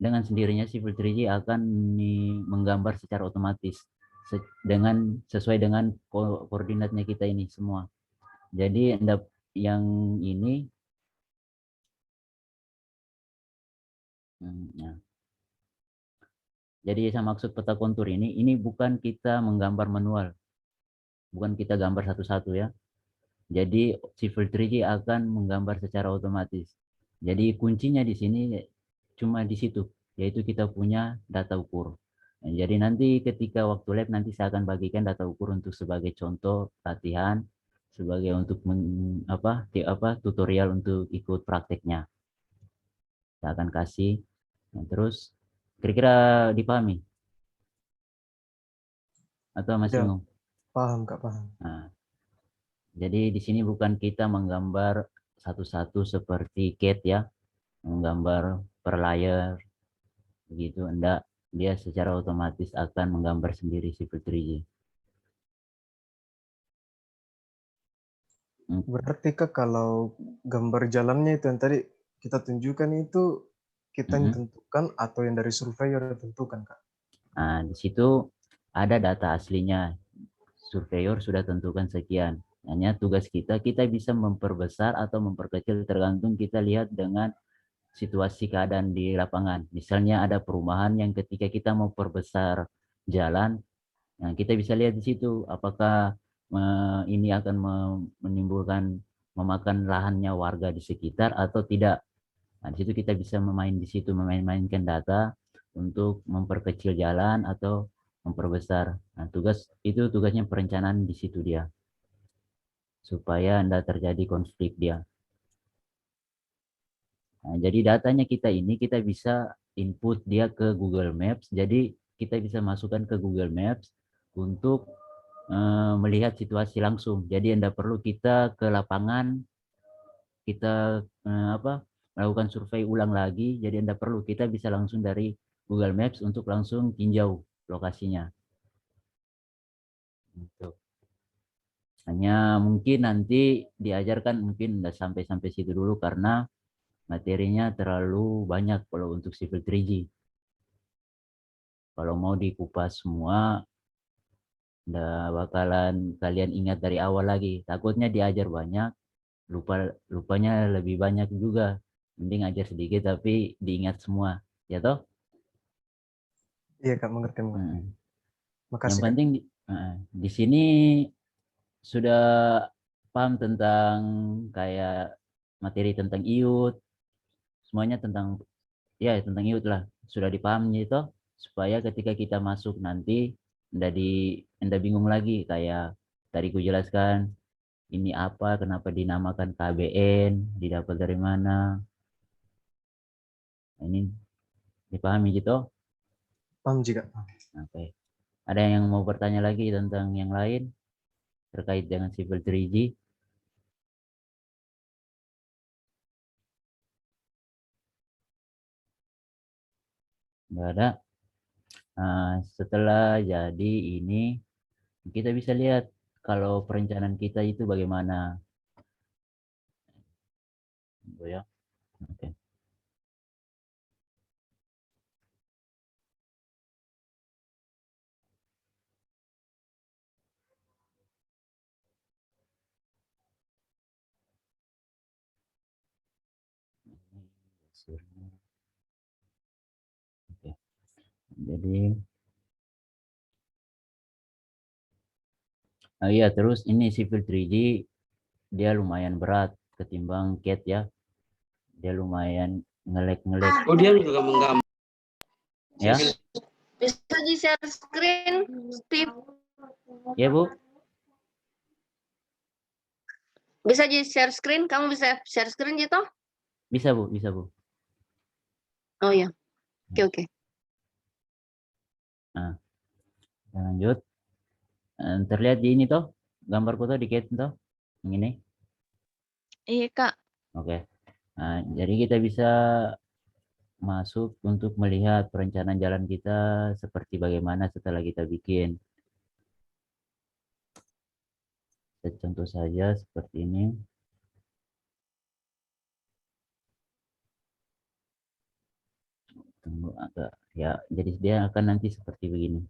dengan sendirinya Civil 3G akan menggambar secara otomatis sesuai dengan koordinatnya kita ini semua. Jadi yang ini ya. Jadi saya maksud peta kontur ini bukan kita menggambar manual, bukan kita gambar satu-satu ya. Jadi Civil 3G akan menggambar secara otomatis. Jadi kuncinya di sini cuma di situ, yaitu kita punya data ukur. Nah, jadi nanti ketika waktu lab nanti saya akan bagikan data ukur untuk sebagai contoh latihan, sebagai untuk tutorial untuk ikut prakteknya. Saya akan kasih. Nah, terus kira-kira dipahami atau masih Ya, bingung? paham Kak, paham. Nah, jadi di sini bukan kita menggambar satu-satu seperti CAD ya, menggambar per layer begitu, enggak, dia secara otomatis akan menggambar sendiri Civil 3G. Berarti Kak, kalau gambar jalannya itu yang tadi kita tunjukkan itu kita yang tentukan atau yang dari surveyor yang tentukan Kak? Nah, di situ ada data aslinya. Surveyor sudah tentukan sekian. Hanya tugas kita bisa memperbesar atau memperkecil tergantung kita lihat dengan situasi keadaan di lapangan. Misalnya ada perumahan yang ketika kita mau perbesar jalan, nah kita bisa lihat di situ apakah ini akan menimbulkan memakan lahannya warga di sekitar atau tidak. Nah, di situ kita bisa memainkan data untuk memperkecil jalan atau memperbesar. Nah, tugasnya perencanaan di situ dia, supaya tidak terjadi konflik dia. Nah, jadi datanya kita bisa input dia ke Google Maps. Jadi kita bisa masukkan ke Google Maps untuk melihat situasi langsung. Jadi tidak perlu kita ke lapangan, kita melakukan survei ulang lagi. Jadi tidak perlu, kita bisa langsung dari Google Maps untuk langsung tinjau lokasinya. Gitu. Hanya mungkin nanti diajarkan mungkin nggak sampai situ dulu karena materinya terlalu banyak kalau untuk Civil 3G. Kalau mau dikupas semua, nggak bakalan kalian ingat dari awal lagi. Takutnya diajar banyak, lupanya lebih banyak juga. Mending ajar sedikit tapi diingat semua, ya toh? Iya Kak, mengerti, mengerti. Hmm. Yang Makasih Kak. penting di sini sudah paham tentang kayak materi tentang IUT, semuanya tentang IUT lah. Sudah dipahami itu supaya ketika kita masuk nanti ndak bingung lagi kayak tadi ku jelaskan ini apa, kenapa dinamakan KBN, didapat dari mana. Nah, ini dipahami gitu. Paham juga. Oke. Ada yang mau bertanya lagi tentang yang lain terkait dengan Civil 3G? Nggak ada. Nah, setelah jadi ini kita bisa lihat kalau perencanaan kita itu bagaimana. Oh ya. Oke. Oke. Jadi iya, terus ini Civil 3G dia lumayan berat ketimbang CAD ya. Dia lumayan ngelek-ngelek Oh, dia juga menggambar. ya. Bisa di share screen, Steve. Ya, Bu. Bisa di share screen, kamu bisa share screen gitu? Bisa, Bu, bisa, Bu. Oh ya, oke. Nah, lanjut. Terlihat di ini toh, gambarku tuh di CAD toh. Yang ini. Iya Kak. Oke. Nah, jadi kita bisa masuk untuk melihat perencanaan jalan kita seperti bagaimana setelah kita bikin. Contoh saja seperti ini. Tunggu. agak ya, jadi dia akan nanti seperti begini.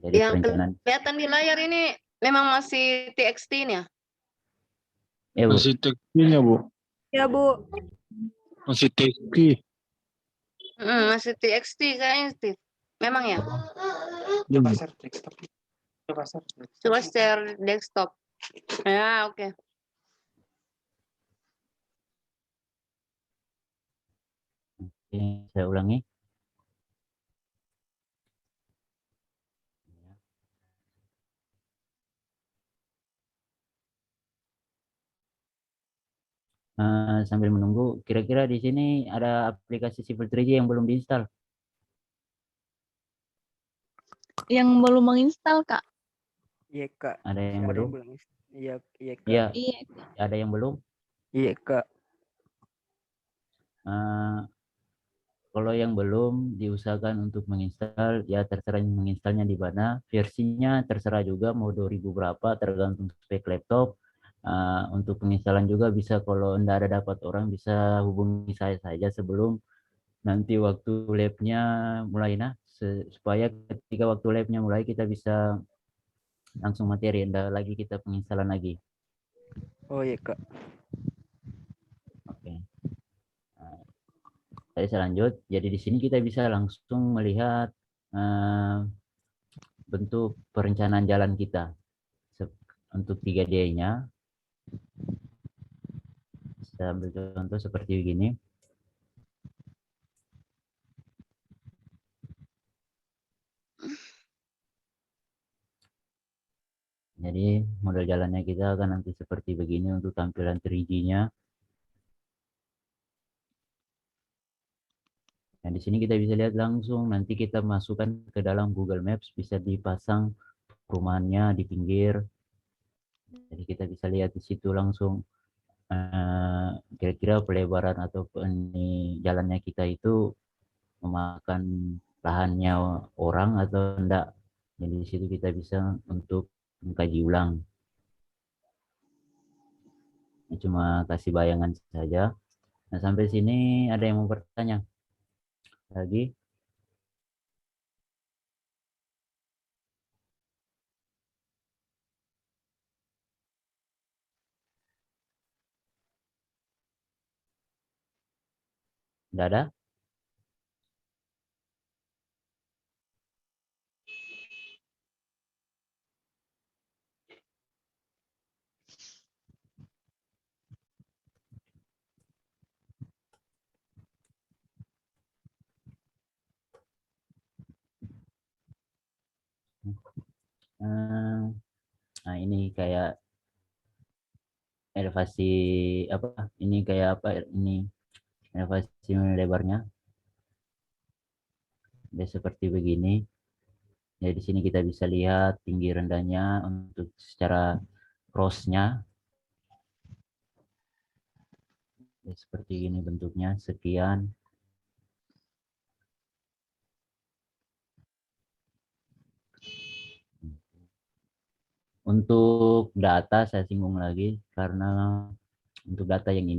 Jadi Yang perencanaan kelihatan di layar ini memang masih TXT ini ya? Bu. Masih tekstilnya, Bu. Ya, Bu. Masih tekstil. Masih TXT kayaknya, Steve. Memang ya? Coba Coba share desktop. Ya, oke. Oke, saya ulangi. Sambil menunggu, kira-kira di sini ada aplikasi Civil 3J yang belum diinstal? Yang belum menginstal, Kak. Iya kak. Ada yang Ada belum? yang bilang iya iya kak. Iya, Iya. ada yang belum? Iya kak. Eh, Kalau yang belum, diusahakan untuk menginstal, ya terserah menginstalnya di mana. Versinya terserah juga mau 2000 berapa, tergantung spek laptop. Untuk penginstalan juga bisa, kalau Anda ada dapat orang bisa hubungi saya saja sebelum nanti waktu labnya mulai, supaya ketika waktu labnya mulai kita bisa langsung materi, Anda lagi kita penginstalan lagi. Oh iya kak. Oke. Saya lanjut. Jadi di sini kita bisa langsung melihat bentuk perencanaan jalan kita. Untuk 3D-nya, saya ambil contoh seperti begini. Jadi model jalannya kita akan nanti seperti begini untuk tampilan 3D-nya. Nah, di sini kita bisa lihat langsung, nanti kita masukkan ke dalam Google Maps, bisa dipasang perumahannya di pinggir. Jadi kita bisa lihat di situ langsung kira-kira pelebaran atau ini jalannya kita itu memakan lahannya orang atau enggak. Jadi di situ kita bisa untuk mengkaji ulang. Ini cuma kasih bayangan saja. Nah, sampai sini ada yang mau bertanya lagi? Enggak ada? Nah, ini kayak elevasi apa? Ini kayak apa? Ini elevasi lebarnya. Dia seperti begini. Jadi di sini kita bisa lihat tinggi rendahnya untuk secara cross-nya. Ya, seperti ini bentuknya, sekian. Untuk data saya singgung lagi, karena untuk data yang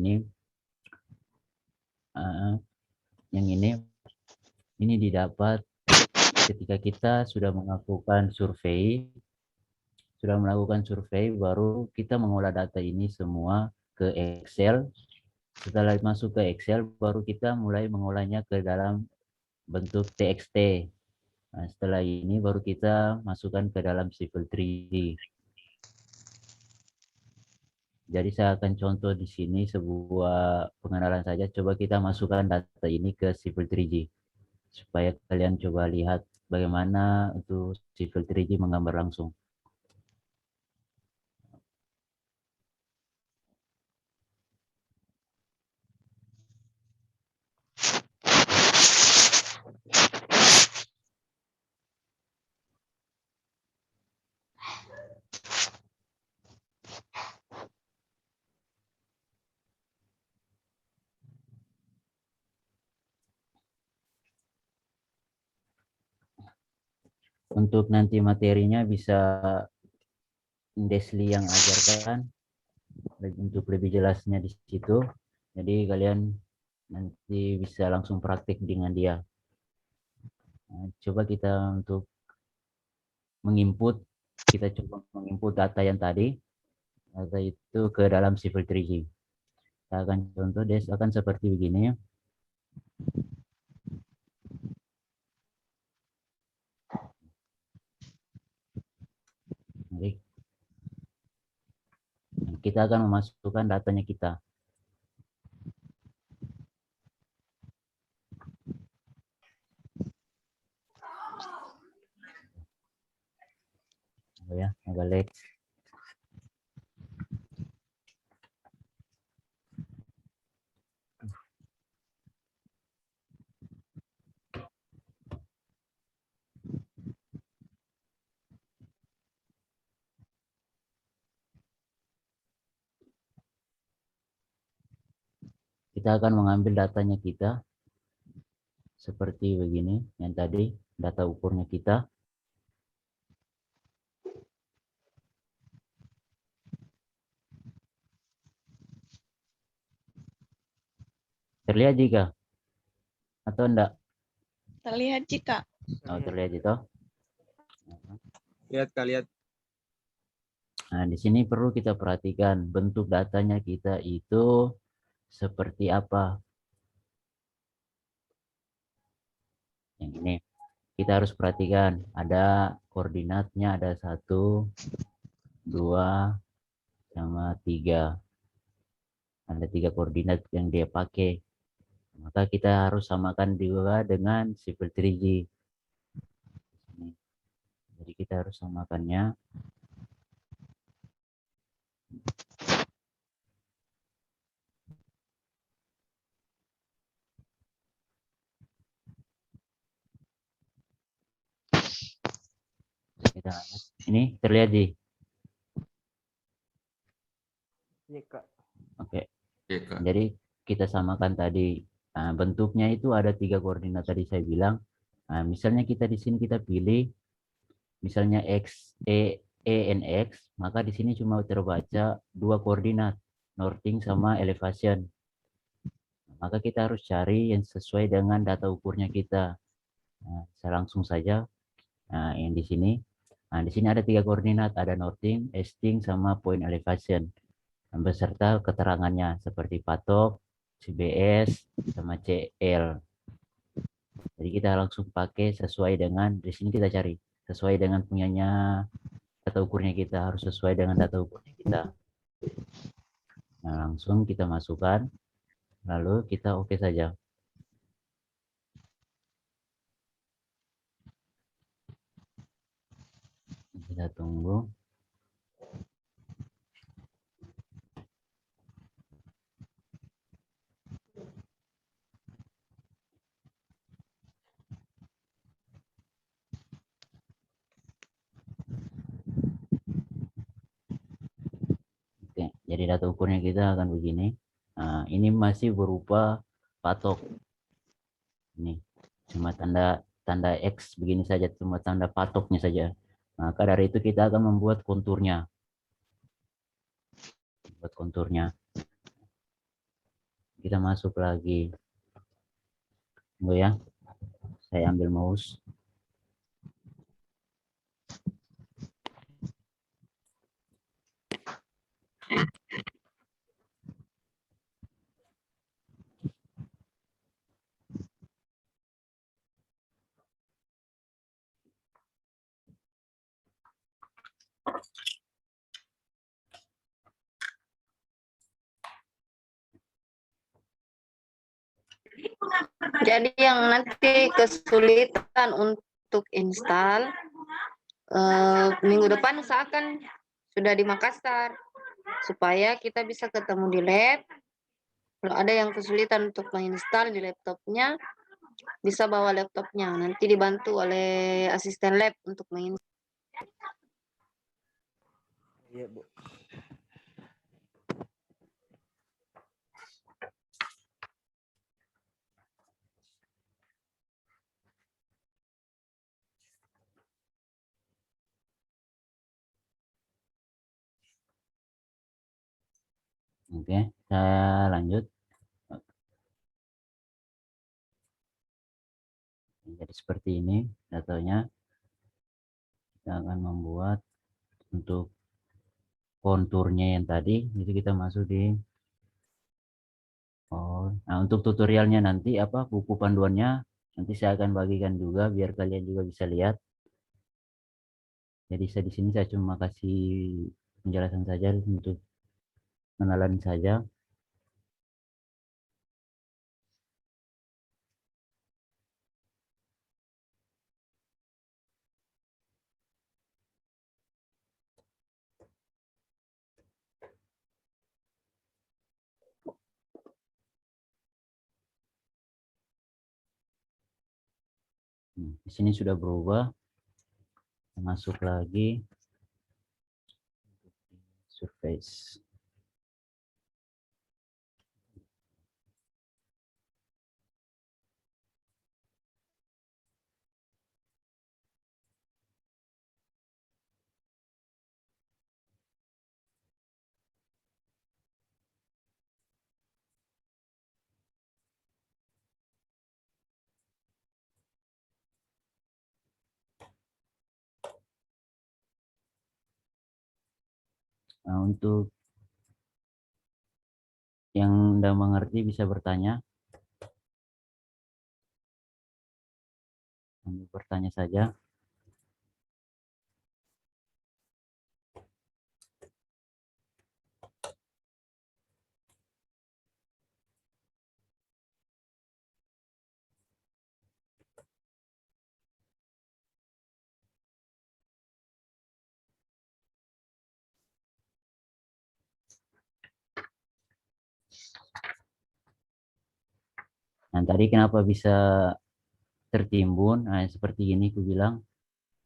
ini didapat ketika kita sudah melakukan survei, baru kita mengolah data ini semua ke Excel. Setelah masuk ke Excel, baru kita mulai mengolahnya ke dalam bentuk TXT. Nah, setelah ini baru kita masukkan ke dalam Civil 3D. Jadi saya akan contoh di sini sebuah pengenalan saja. Coba kita masukkan data ini ke Civil 3D. Supaya kalian coba lihat bagaimana untuk Civil 3D menggambar langsung. Untuk nanti materinya bisa Desli yang ajarkan untuk lebih jelasnya di situ. Jadi kalian nanti bisa langsung praktik dengan dia. Nah, coba kita untuk menginput, kita coba menginput data yang tadi, data itu ke dalam Civil 3G. Kita akan contoh, Des akan seperti begini. Jadi, kita akan memasukkan datanya kita. Oh ya, agak lag. Kita akan mengambil datanya kita seperti begini, yang tadi data ukurnya kita. Terlihat jika atau enggak? Terlihat jika. Oh, terlihat itu. Lihat Kak, lihat. Nah, di sini perlu kita perhatikan bentuk datanya kita itu seperti apa. Yang ini kita harus perhatikan, ada koordinatnya, ada 1, 2, sama 3. Ada 3 koordinat yang dia pakai. Maka kita harus samakan juga dengan Civil 3G. Jadi kita harus samakannya. Ini terlihat di. Iya Kak. Oke. Iya, Kak. Jadi kita samakan tadi. Nah, bentuknya itu ada 3 koordinat tadi saya bilang. Nah, misalnya kita di sini kita pilih misalnya x, n, x, maka di sini cuma terbaca 2 koordinat, northing sama elevation. Maka kita harus cari yang sesuai dengan data ukurnya kita. Nah, saya langsung saja. Nah, yang di sini. Nah, di sini ada 3 koordinat, ada northing, easting, sama point elevation. Beserta keterangannya seperti patok, CBS, sama CL. Jadi kita langsung pakai sesuai dengan, di sini kita cari sesuai dengan punyanya data ukurnya kita, harus sesuai dengan data ukurnya kita. Nah, langsung kita masukkan, lalu kita oke saja. Kita tunggu. Oke, jadi data ukurnya kita akan begini. Nah, ini masih berupa patok. Ini cuma tanda X begini saja, cuma tanda patoknya saja. Maka dari itu kita akan membuat konturnya. Buat konturnya. Kita masuk lagi. Tunggu ya. Saya ambil mouse. Jadi yang nanti kesulitan untuk install minggu depan usahakan sudah di Makassar supaya kita bisa ketemu di lab. Kalau ada yang kesulitan untuk menginstal di laptopnya, bisa bawa laptopnya. Nanti dibantu oleh asisten lab untuk menginstal. Iya Bu. Oke, saya lanjut. Jadi seperti ini datanya. Kita akan membuat untuk konturnya yang tadi, itu kita masuk di nah untuk tutorialnya nanti buku panduannya nanti saya akan bagikan juga biar kalian juga bisa lihat. Jadi saya di sini saya cuma kasih penjelasan saja untuk pengenalan saja. Di sini sudah berubah. Masuk lagi surface. Nah, untuk yang tidak mengerti bisa bertanya. Bertanya saja. Nah, tadi kenapa bisa tertimbun? Nah, seperti ini aku bilang.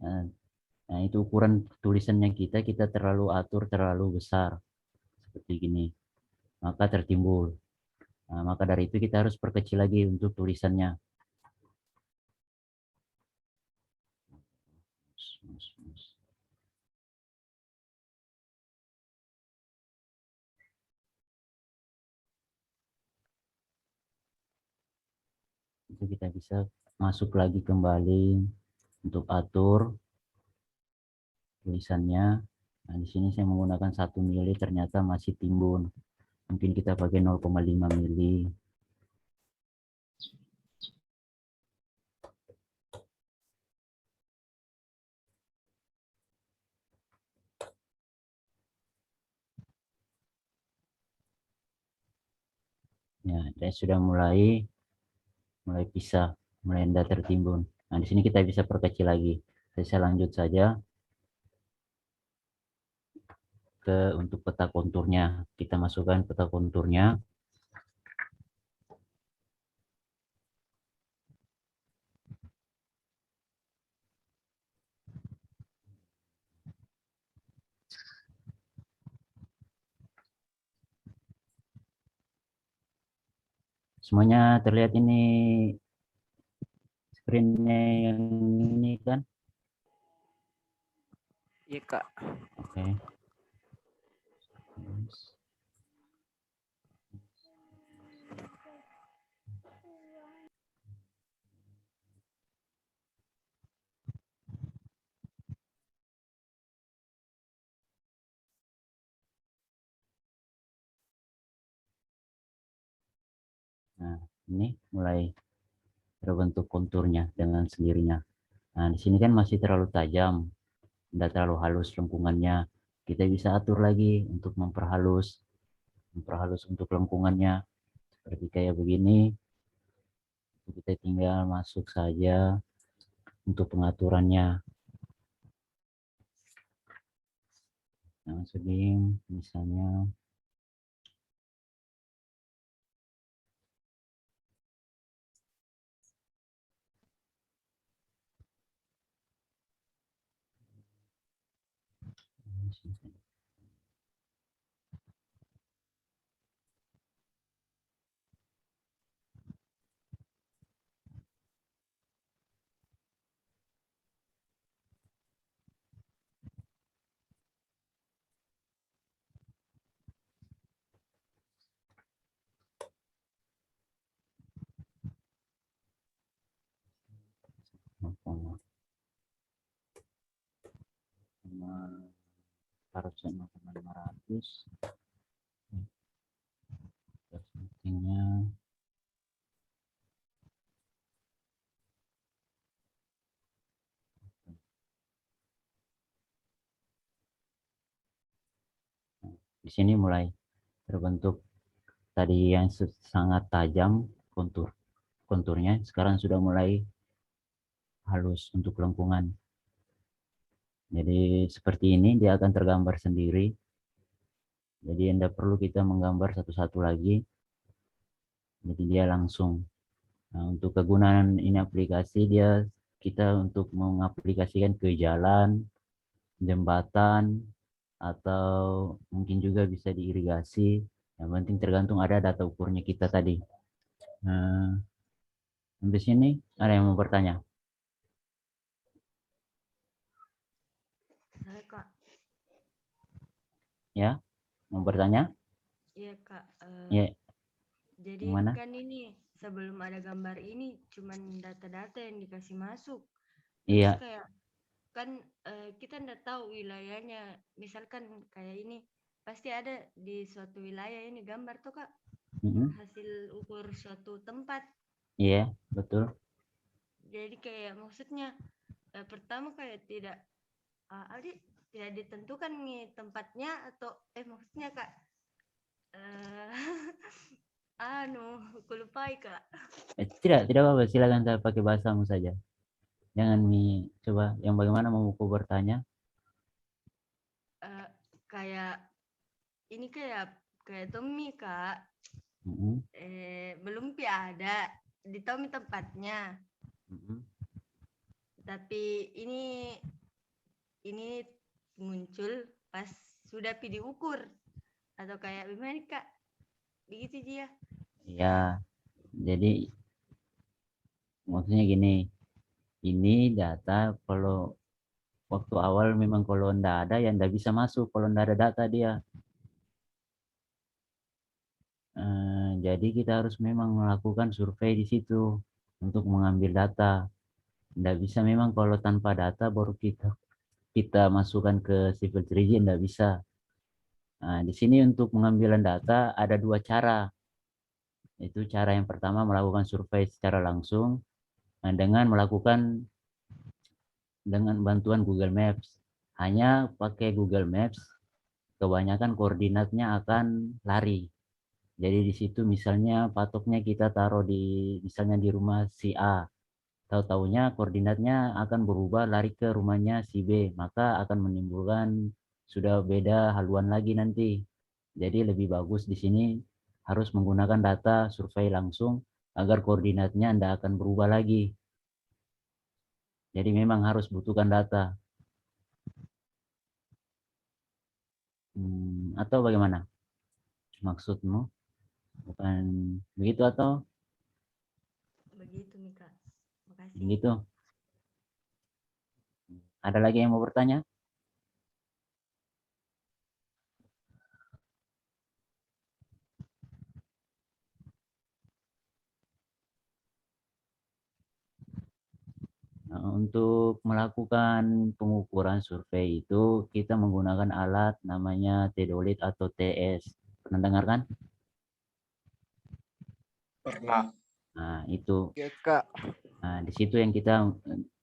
Nah, itu ukuran tulisannya kita terlalu atur terlalu besar. Seperti gini. Maka tertimbul. Nah, maka dari itu kita harus perkecil lagi untuk tulisannya. Itu kita bisa masuk lagi kembali untuk atur tulisannya. Nah, di sini saya menggunakan 1 mili ternyata masih timbun. Mungkin kita pakai 0,5 mili. Ya, dan sudah mulai pisah, mulai tidak tertimbun. Nah, di sini kita bisa perkecil lagi. Saya lanjut saja untuk peta konturnya. Kita masukkan peta konturnya. Semuanya terlihat ini screen-nya yang ini kan? Iya, Kak. Oke. Nah, ini mulai terbentuk konturnya dengan sendirinya. Nah, di sini kan masih terlalu tajam, tidak terlalu halus lengkungannya. Kita bisa atur lagi untuk memperhalus untuk lengkungannya seperti kayak begini. Kita tinggal masuk saja untuk pengaturannya. Nah, seding misalnya harusnya 500. Pentingnya di sini mulai terbentuk tadi yang sangat tajam konturnya, sekarang sudah mulai halus untuk lengkungan. Jadi seperti ini dia akan tergambar sendiri. Jadi tidak perlu kita menggambar satu-satu lagi. Jadi dia langsung. Nah, untuk kegunaan ini aplikasi kita untuk mengaplikasikan ke jalan, jembatan, atau mungkin juga bisa diirigasi. Yang penting tergantung ada data ukurnya kita tadi. Nah, sampai sini ada yang mau bertanya? Saya Kak, Ya, mau bertanya? iya Kak. Ya, Jadi gimana? kan ini sebelum ada gambar ini cuman data-data yang dikasih masuk. Iya. Terus kayak kan kita nggak tahu wilayahnya. Misalkan kayak ini pasti ada di suatu wilayah ini gambar tuh Kak, hasil ukur suatu tempat. Iya, betul. Jadi kayak maksudnya pertama kayak tidak tidak ditentukan nih tempatnya atau maksudnya Kak aku lupa Kak. Tidak apa-apa, silakan saya pakai bahasamu saja. Jangan coba yang bagaimana mau aku bertanya? Kayak ini kayak Tommy Kak. Belum ada di Tommy tempatnya. Tapi ini muncul pas sudah diukur atau kayak gimana Kak? Begitu dia. Ya, jadi maksudnya gini, ini data kalau waktu awal memang kalau ndak ada ya ndak bisa masuk, kalau ndak ada data dia. Jadi kita harus memang melakukan survei di situ untuk mengambil data. Ndak bisa memang kalau tanpa data baru kita masukkan ke Civil 3G, ndak bisa. Nah, di sini untuk pengambilan data ada dua cara. Itu cara yang pertama melakukan survei secara langsung dengan bantuan Google Maps. Hanya pakai Google Maps, kebanyakan koordinatnya akan lari. Jadi di situ misalnya patoknya kita taruh misalnya di rumah si A. Tahu-taunya koordinatnya akan berubah lari ke rumahnya si B, maka akan menimbulkan sudah beda haluan lagi nanti. Jadi lebih bagus di sini harus menggunakan data survei langsung agar koordinatnya tidak akan berubah lagi. Jadi memang harus butuhkan data. Atau bagaimana maksudmu? Bukan begitu atau? Begitu nih Kak. Makasih. Begitu. Ada lagi yang mau bertanya? Nah, untuk melakukan pengukuran survei itu kita menggunakan alat namanya Theodolite atau TS. Pernah dengar kan? Pernah. Nah, itu. Ya, Kak. Nah, di situ yang kita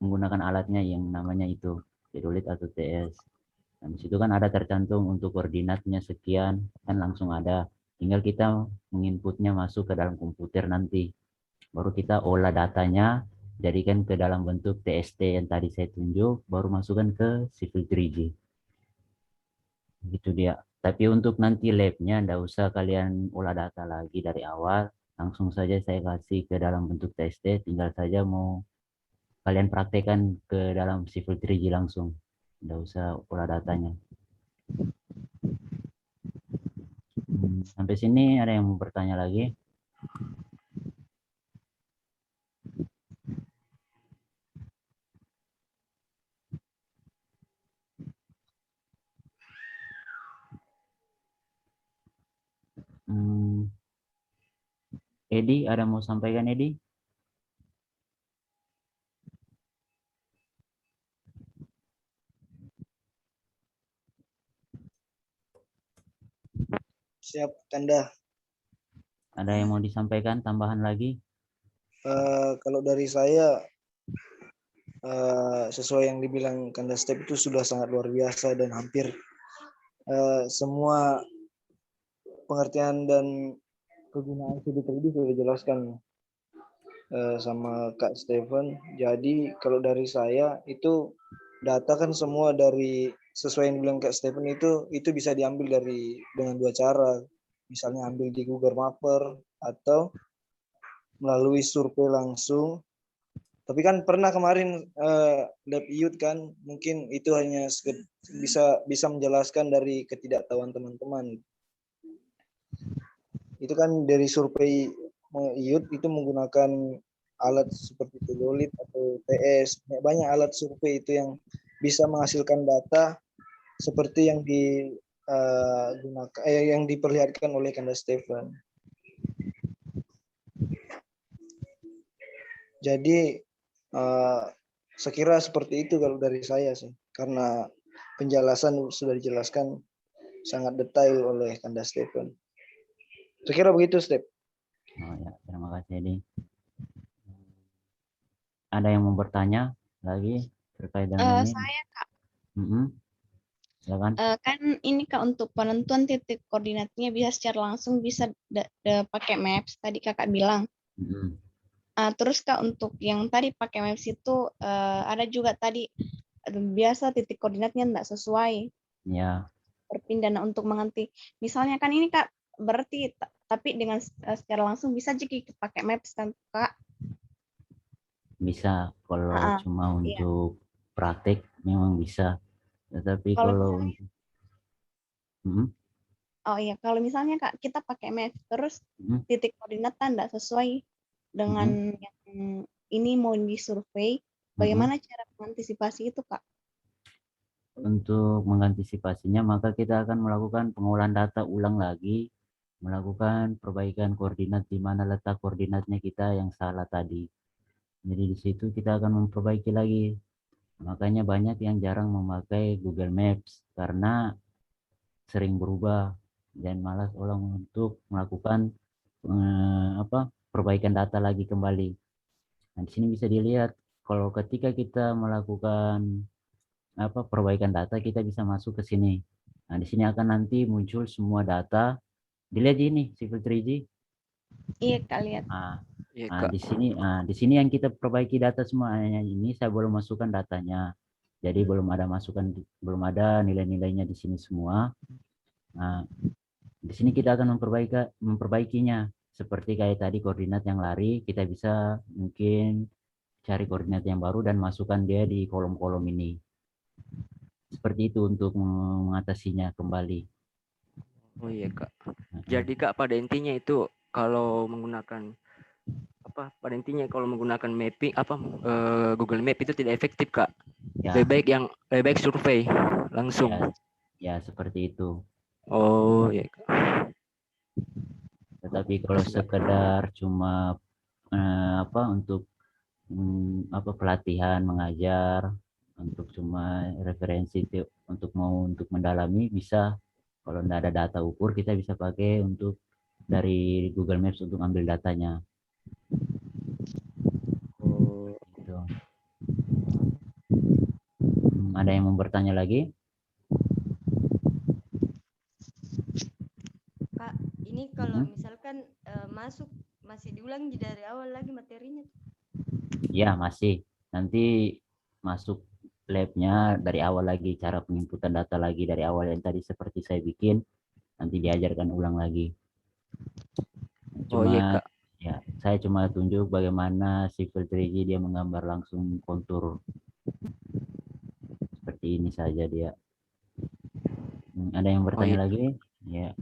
menggunakan alatnya yang namanya itu Theodolite atau TS. Nah, di situ kan ada tercantum untuk koordinatnya sekian, kan langsung ada. Tinggal kita menginputnya masuk ke dalam komputer nanti. Baru kita olah datanya, jadikan ke dalam bentuk TST yang tadi saya tunjuk, baru masukkan ke Civil 3G. Gitu dia. Tapi untuk nanti labnya, nggak usah kalian olah data lagi dari awal, langsung saja saya kasih ke dalam bentuk TST, tinggal saja mau kalian praktekkan ke dalam Civil 3G langsung. Nggak usah olah datanya. Sampai sini ada yang mau bertanya lagi? Edi, ada mau sampaikan Edi? Siap, Kanda. Ada yang mau disampaikan tambahan lagi? Kalau dari saya, sesuai yang dibilang Kanda Step itu sudah sangat luar biasa dan hampir semua pengertian dan kegunaan CD3D sudah dijelaskan sama Kak Steven. Jadi kalau dari saya itu data kan semua dari sesuai yang dibilang Kak Steven itu bisa diambil dari dengan dua cara. Misalnya ambil di Google Mapper atau melalui survei langsung. Tapi kan pernah kemarin lab youth kan, mungkin itu hanya bisa menjelaskan dari ketidaktahuan teman-teman. Itu kan dari survei youth itu menggunakan alat seperti Tegolit atau TS. Banyak alat survei itu yang bisa menghasilkan data seperti yang yang diperlihatkan oleh Kanda Stefan. Jadi sekira seperti itu kalau dari saya sih, karena penjelasan sudah dijelaskan sangat detail oleh Kanda Stefan. Sekira begitu, Step. Oh ya, terima kasih Edi. Ada yang mau bertanya lagi terkait dengan ini? Saya Kak, Silakan. kan ini Kak untuk penentuan titik koordinatnya bisa secara langsung bisa pakai Maps tadi Kakak bilang. Terus Kak untuk yang tadi pakai Maps itu ada juga tadi biasa titik koordinatnya tidak sesuai. Ya. Berpindah untuk mengerti. Misalnya kan ini Kak berarti tapi dengan secara langsung bisa jadi pakai Maps kan Kak? Bisa kalau cuma untuk praktek memang bisa. Tetapi kalau oh iya, kalau misalnya Kak kita pakai Maps terus titik koordinat tidak sesuai dengan yang ini mau disurvei, bagaimana cara mengantisipasi itu Kak? Untuk mengantisipasinya maka kita akan melakukan pengolahan data ulang lagi, melakukan perbaikan koordinat di mana letak koordinatnya kita yang salah tadi. Jadi di situ kita akan memperbaiki lagi. Makanya banyak yang jarang memakai Google Maps karena sering berubah dan malas ulang untuk melakukan perbaikan data lagi kembali. Nah, di sini bisa dilihat kalau ketika kita melakukan perbaikan data, kita bisa masuk ke sini. Nah, di sini akan nanti muncul semua data. Dilihat ini Civil 3G. Iya Kak, lihat. Di sini yang kita perbaiki data semuanya ini saya belum masukkan datanya. Jadi belum ada nilai-nilainya di sini semua. Nah, di sini kita akan memperbaikinya. Seperti kayak tadi koordinat yang lari, kita bisa mungkin cari koordinat yang baru dan masukkan dia di kolom-kolom ini. Seperti itu untuk mengatasinya kembali. Oh iya Kak. Jadi Kak pada intinya itu kalau menggunakan mapping Google Map itu tidak efektif Kak. Ya. Lebih baik survei langsung. Ya seperti itu. Oh iya Kak. Tetapi kalau sekedar cuma untuk pelatihan mengajar, untuk cuma referensi untuk mendalami bisa. Kalau tidak ada data ukur kita bisa pakai untuk dari Google Maps untuk ambil datanya. Gitu. Ada yang mau bertanya lagi? Kak, ini kalau misalkan masih diulang dari awal lagi materinya? Ya masih. Nanti masuk labnya dari awal lagi, cara penginputan data lagi dari awal yang tadi seperti saya bikin, nanti diajarkan ulang lagi. Cuma ya saya cuma tunjuk bagaimana Civil 3D dia menggambar langsung kontur seperti ini saja dia. Ada yang bertanya lagi? Ya.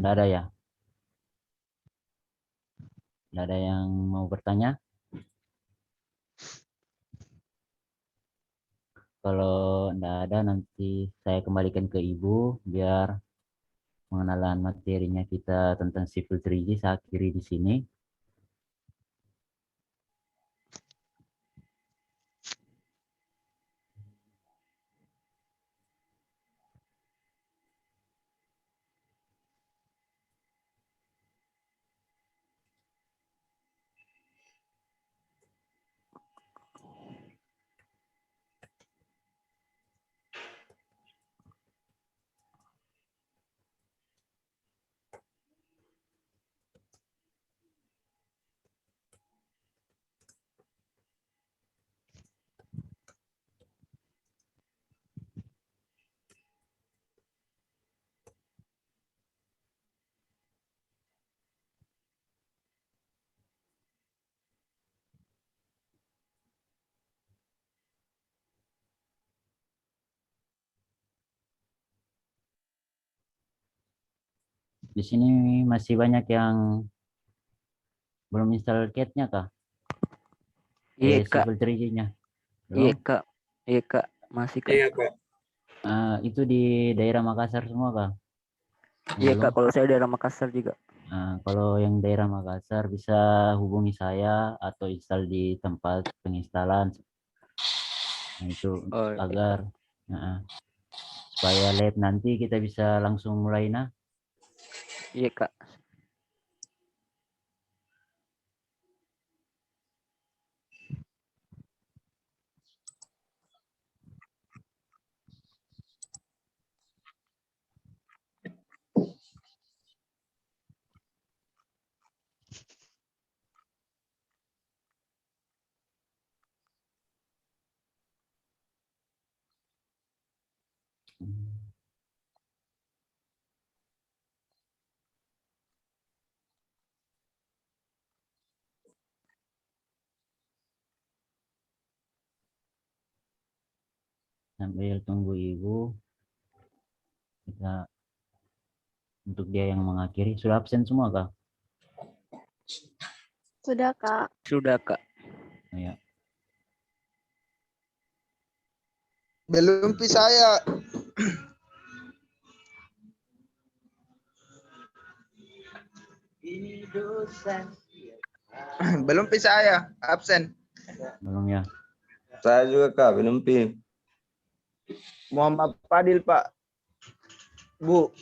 Tidak ada ya? Tidak ada yang mau bertanya? Kalau enggak ada nanti saya kembalikan ke Ibu biar pengenalan materinya kita tentang Civil 3G saya akhiri di sini. Di sini masih banyak yang belum install CAD-nya kah? Iya kak, Civil 3G-nya. iya kak, iya kak, masih kak. Iya, Kak. Itu di daerah Makassar semua kah? Iya Belum? kak, kalau saya daerah Makassar juga. Kalau yang daerah Makassar bisa hubungi saya atau install di tempat penginstalan. Nah, itu Oh, iya. agar supaya lab nanti kita bisa langsung mulai. Iya kak. Sambil tunggu Ibu, kita untuk dia yang mengakhiri. Sudah absen semua kah? Sudah, Kak. Sudah kak. Ya. Belum pi saya. Belum pi saya, absen. Belum ya. Saya juga, Kak, belum pi. Muhammad Fadil, Pak. Bu.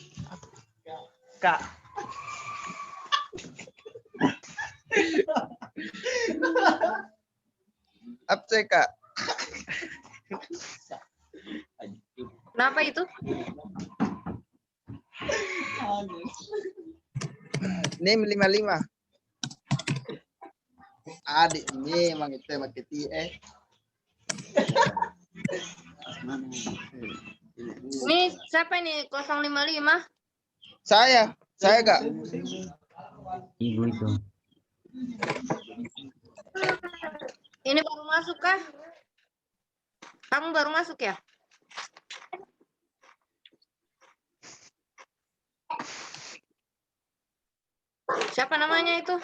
Kak. Absen, Kak. Kenapa itu? NIM 55. Adik ini emang itu pakai Ini siapa ini 055? Saya Kak. Ibu itu. Ini baru masuk kah? Kamu baru masuk ya? Siapa namanya itu?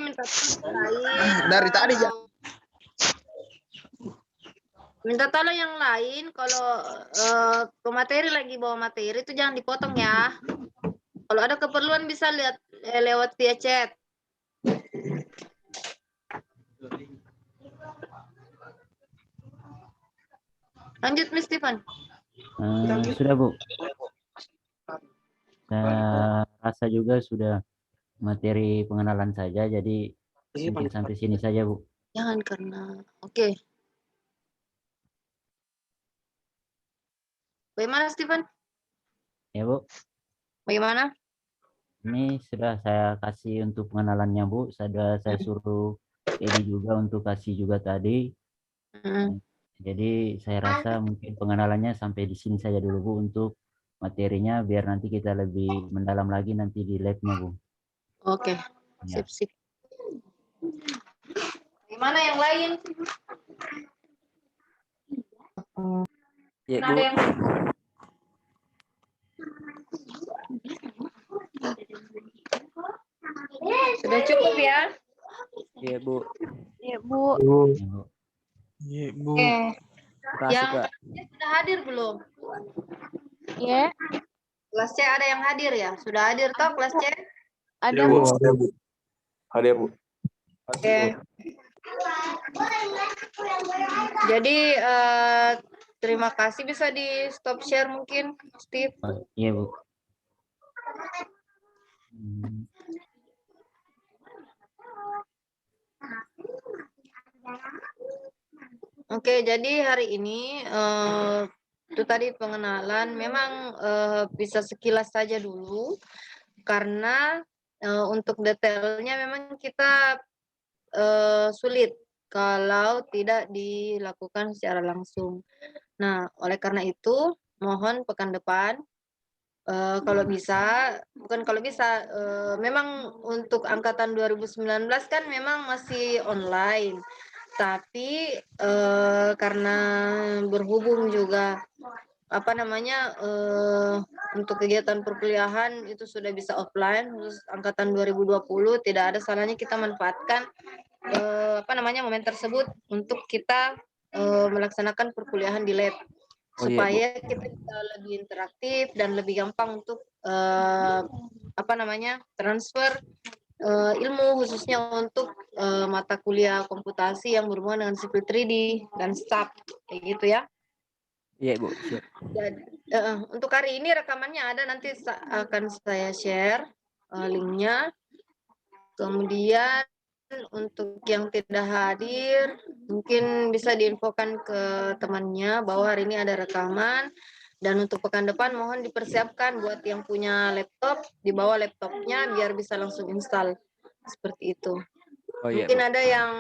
Minta tolong lain. Dari tadi ya. Minta tolong yang lain kalau pemateri lagi bawa materi itu jangan dipotong ya. Kalau ada keperluan bisa lihat lewat via chat. Lanjut Miss Stephen. Sudah Bu. Saya rasa juga sudah materi pengenalan saja, jadi mungkin sampai sini saja Bu. Jangan karena oke. Bagaimana Stephen? Ya Bu. Bagaimana? Ini sudah saya kasih untuk pengenalannya Bu. Sudah saya suruh Edi juga untuk kasih juga tadi. Jadi saya rasa mungkin pengenalannya sampai di sini saja dulu Bu untuk materinya, biar nanti kita lebih mendalam lagi nanti di labnya Bu. Oke. Ya. Sip. Gimana yang lain? Ya, Bu. Ada yang Sudah cukup ya? Iya, Bu. Iya, Bu. Iya, Bu. Oke. Makasih, Yang Kak. kelas C sudah hadir belum? Iya. Kelas C ada yang hadir ya? Sudah hadir toh kelas C? Ada, Bu. Bu. Ada, Bu. Ada, Bu. Oke. Jadi terima kasih, bisa di stop share mungkin, Steve. Iya, Bu. Oke, jadi hari ini itu tadi pengenalan. Memang bisa sekilas saja dulu, karena untuk detailnya memang kita sulit kalau tidak dilakukan secara langsung. Nah, oleh karena itu, mohon pekan depan, kalau bisa, bukan kalau bisa, memang untuk angkatan 2019 kan memang masih online. Tapi karena berhubung juga untuk kegiatan perkuliahan itu sudah bisa offline, khusus angkatan 2020, tidak ada salahnya kita manfaatkan momen tersebut untuk kita melaksanakan perkuliahan di lab, supaya kita bisa lebih interaktif dan lebih gampang untuk transfer ilmu, khususnya untuk mata kuliah komputasi yang berhubungan dengan sipil 3D dan STAP, kayak gitu ya. Iya, Bu. Siap. Jadi, untuk hari ini rekamannya ada, nanti akan saya share linknya. Kemudian untuk yang tidak hadir, mungkin bisa diinfokan ke temannya bahwa hari ini ada rekaman. Dan untuk pekan depan mohon dipersiapkan buat yang punya laptop, dibawa laptopnya biar bisa langsung install. Seperti itu. Oh, iya, Mungkin Bu. ada yang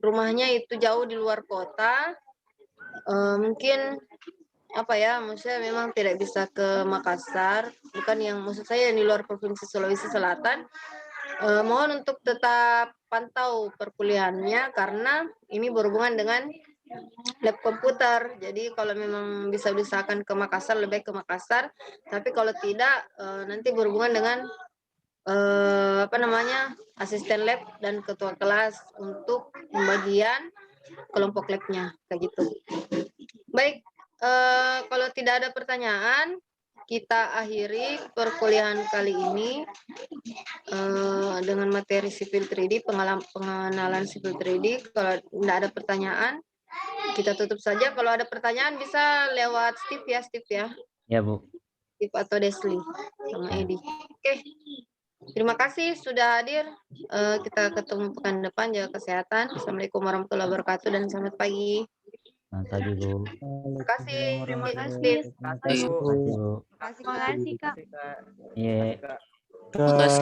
rumahnya itu jauh di luar kota, mungkin maksudnya memang tidak bisa ke Makassar, maksud saya yang di luar Provinsi Sulawesi Selatan, mohon untuk tetap pantau perkuliahannya, karena ini berhubungan dengan lab komputer. Jadi kalau memang bisa diusahakan ke Makassar, lebih ke Makassar, tapi kalau tidak nanti berhubungan dengan asisten lab dan ketua kelas untuk pembagian kelompok labnya, kayak gitu. Baik, kalau tidak ada pertanyaan, kita akhiri perkuliahan kali ini dengan materi sipil 3D, pengenalan sipil 3D. Kalau tidak ada pertanyaan, kita tutup saja. Kalau ada pertanyaan bisa lewat Steve ya. Ya, Bu. Steve atau Desli sama Edi. Oke. Terima kasih sudah hadir. Kita ketemu pekan depan, jaga kesehatan. Assalamualaikum warahmatullahi wabarakatuh dan selamat pagi. Selamat pagi, Bu. Terima kasih. Terima kasih. Steve. Terima kasih, Bu. Terima kasih, Kak. Iya. Terima kasih.